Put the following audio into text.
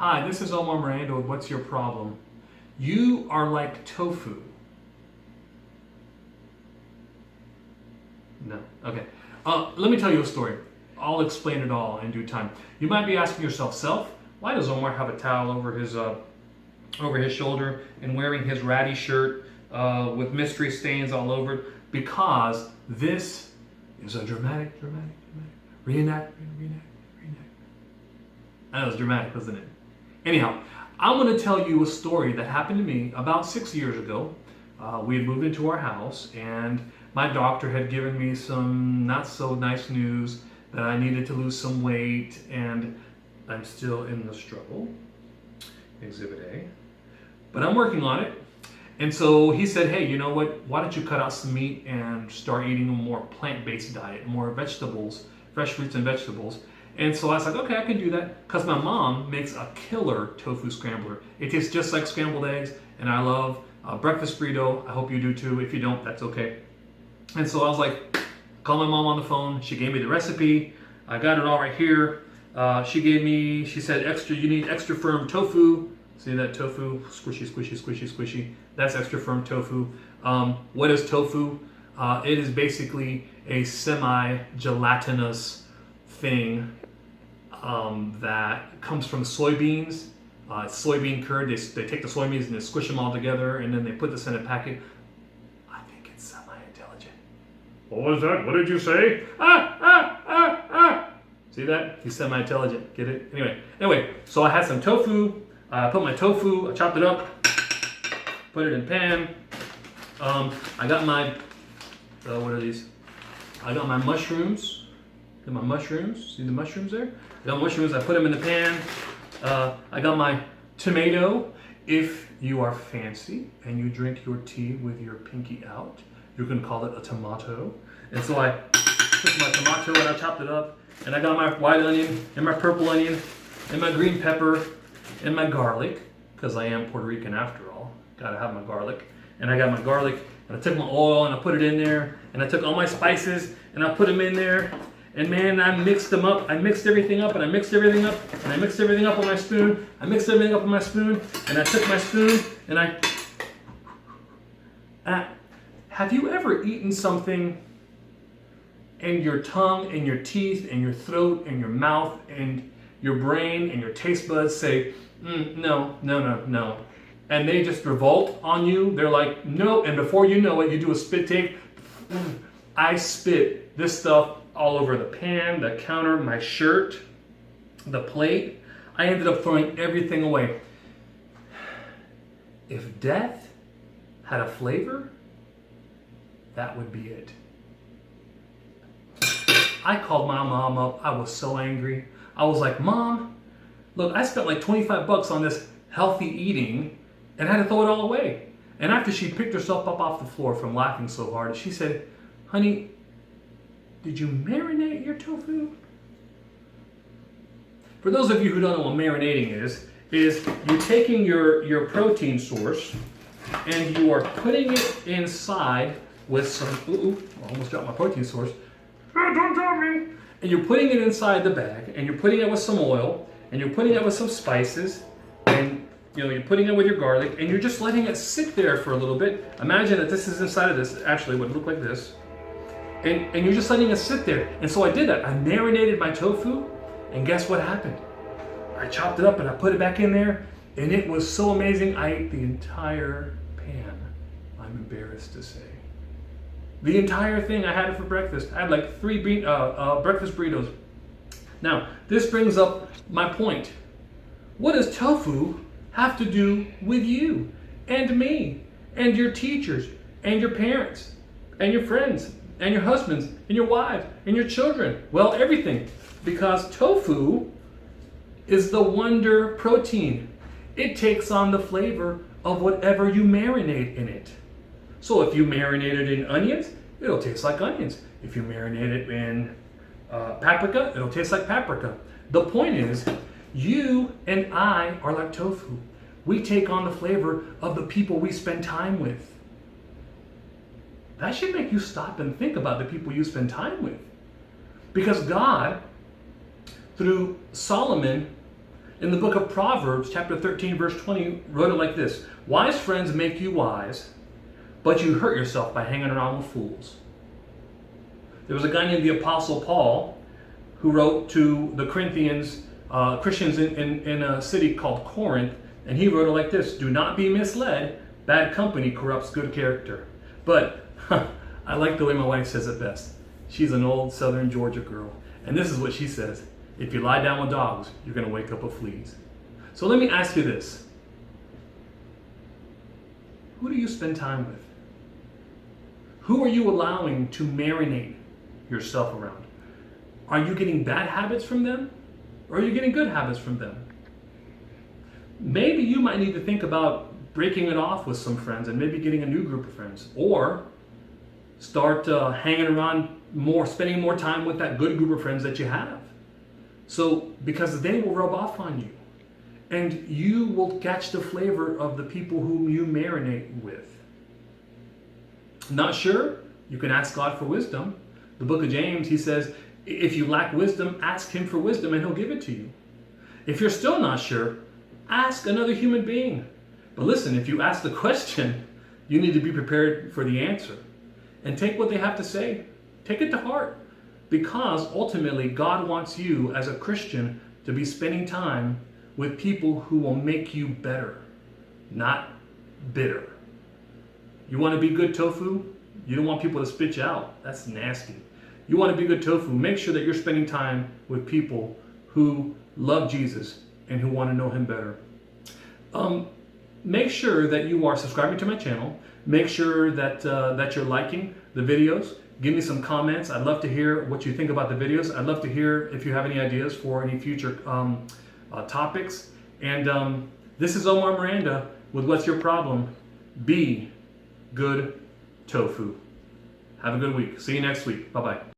Hi, this is Omar Miranda with What's Your Problem? You are like tofu. No. Okay. Let me tell you a story. I'll explain it all in due time. You might be asking yourself, why does Omar have a towel over his shoulder and wearing his ratty shirt with mystery stains all over it? Because this is a dramatic reenact. That was dramatic, wasn't it? Anyhow, I'm going to tell you a story that happened to me about 6 years ago. We had moved into our house, and my doctor had given me some not so nice news that I needed to lose some weight, and I'm still in the struggle. Exhibit A. But I'm working on it. And so he said, hey, you know what? Why don't you cut out some meat and start eating a more plant-based diet, more vegetables, fresh fruits and vegetables. And so I was like, okay, I can do that, because my mom makes a killer tofu scrambler. It tastes just like scrambled eggs, and I love breakfast burrito. I hope you do too. If you don't, that's okay. And so I was like, call my mom on the phone. She gave me the recipe. I got it all right here. She said, you need extra firm tofu. See that tofu? Squishy, squishy, squishy, squishy. That's extra firm tofu. What is tofu? It is basically a semi-gelatinous thing that comes from soybeans. Soybean curd. They take the soybeans and they squish them all together, and then they put this in a packet. I think it's semi-intelligent. What was that? What did you say? See that? He's semi-intelligent. Get it? Anyway, so I had some tofu. I put my tofu, I chopped it up, put it in pan. I got my, what are these? I got my mushrooms. Got my mushrooms. See the mushrooms there? I got mushrooms, I put them in the pan. I got my tomato. If you are fancy and you drink your tea with your pinky out, you can call it a tomato. And so I took my tomato and I chopped it up. And I got my white onion and my purple onion and my green pepper and my garlic, because I am Puerto Rican after all. Gotta have my garlic. And I got my garlic, and I took my oil and I put it in there, and I took all my spices and I put them in there, and man, I mixed them up. I mixed everything up, and I mixed everything up, and I mixed everything up on my spoon. I mixed everything up on my spoon, and I took my spoon and have you ever eaten something and your tongue and your teeth and your throat and your mouth and your brain and your taste buds say, no. And they just revolt on you. They're like, no. And before you know it, you do a spit take. I spit this stuff all over the pan, the counter, my shirt, the plate. I ended up throwing everything away. If death had a flavor, that would be it. I called my mom up. I was so angry. I was like, Mom, look, I spent like 25 bucks on this healthy eating and I had to throw it all away. And after she picked herself up off the floor from laughing so hard, she said, honey, did you marinate your tofu? For those of you who don't know what marinating is you're taking your protein source and you are putting it inside with some, I almost dropped my protein source. Oh, don't drop me. And you're putting it inside the bag, and you're putting it with some oil, and you're putting it with some spices, and you're putting it with your garlic, and you're just letting it sit there for a little bit. Imagine that this is inside of this. Actually, it would look like this. And you're just letting it sit there. And so I did that. I marinated my tofu, and guess what happened? I chopped it up, and I put it back in there, and it was so amazing. I ate the entire pan, I'm embarrassed to say. The entire thing. I had it for breakfast. I had like 3 breakfast burritos. Now, this brings up my point. What does tofu have to do with you and me and your teachers and your parents and your friends and your husbands and your wives and your children? Well, everything. Because tofu is the wonder protein. It takes on the flavor of whatever you marinate in it. So if you marinate it in onions, it'll taste like onions. If you marinate it in paprika, it'll taste like paprika. The point is, you and I are like tofu. We take on the flavor of the people we spend time with. That should make you stop and think about the people you spend time with. Because God, through Solomon, In the book of Proverbs, chapter 13, verse 20, wrote it like this: wise friends make you wise, but you hurt yourself by hanging around with fools. There was a guy named the Apostle Paul who wrote to the Corinthians, Christians in a city called Corinth, and he wrote it like this: do not be misled, bad company corrupts good character. But I like the way my wife says it best. She's an old southern Georgia girl, and this is what she says: if you lie down with dogs, you're going to wake up with fleas. So let me ask you this: who do you spend time with? Who are you allowing to marinate yourself around? Are you getting bad habits from them, or are you getting good habits from them? Maybe you might need to think about breaking it off with some friends and maybe getting a new group of friends, or start hanging around more, spending more time with that good group of friends that you have. So, because they will rub off on you, and you will catch the flavor of the people whom you marinate with. Not sure? You can ask God for wisdom. The book of James, he says, if you lack wisdom, ask him for wisdom and he'll give it to you. If you're still not sure, ask another human being. But listen, if you ask the question, you need to be prepared for the answer. And take what they have to say. Take it to heart. Because ultimately, God wants you as a Christian to be spending time with people who will make you better, not bitter. You want to be good tofu? You don't want people to spit you out. That's nasty. You want to be good tofu? Make sure that you're spending time with people who love Jesus and who want to know him better. Make sure that you are subscribing to my channel. Make sure that that you're liking the videos. Give me some comments. I'd love to hear what you think about the videos. I'd love to hear if you have any ideas for any future topics. And this is Omar Miranda with What's Your Problem? Be good tofu. Have a good week. See you next week. Bye-bye.